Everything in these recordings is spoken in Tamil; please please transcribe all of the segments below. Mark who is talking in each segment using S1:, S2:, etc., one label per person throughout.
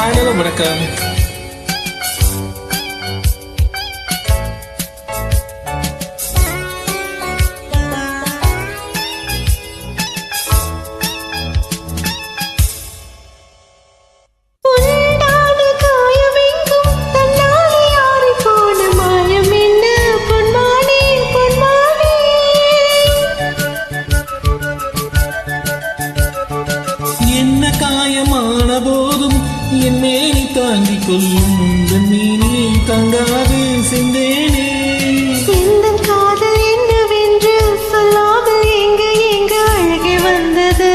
S1: ஹலோ வணக்கம். என்ன காயமான போதும் என் மேனி தாங்கிக் கொள்ளும் உங்கள் மீனி தங்காது செந்தேனே.
S2: எந்த காதல் என்னவென்று சொல்லாமல் எங்க எங்க அழகே வந்தது.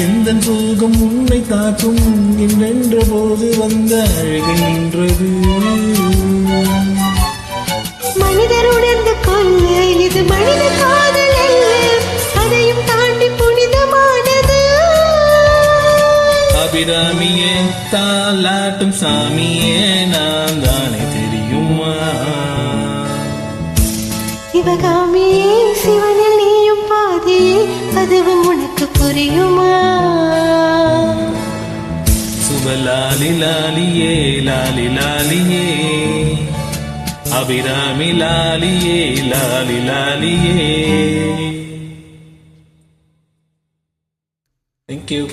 S1: எந்த சோகம் உன்னை தாக்கும் என்றென்ற போது வந்த அழகை நின்றது.
S2: மனிதர் உணர்ந்து கொள்ள இது மனித காதல் அல்ல, அதையும் தாண்டி புனிதமானது.
S1: அபிராமியே தாலாட்டும் சாமியே நான் தானே தெரியுமா.
S2: சிவகாமியே சிவனில் நீயும் பாதியே, அதுவும் உனக்கு புரியுமா.
S1: சுபலாலி லாலியே லாலி லாலியே அபிராமி லாலியே லாலி லாலியே. Thank you.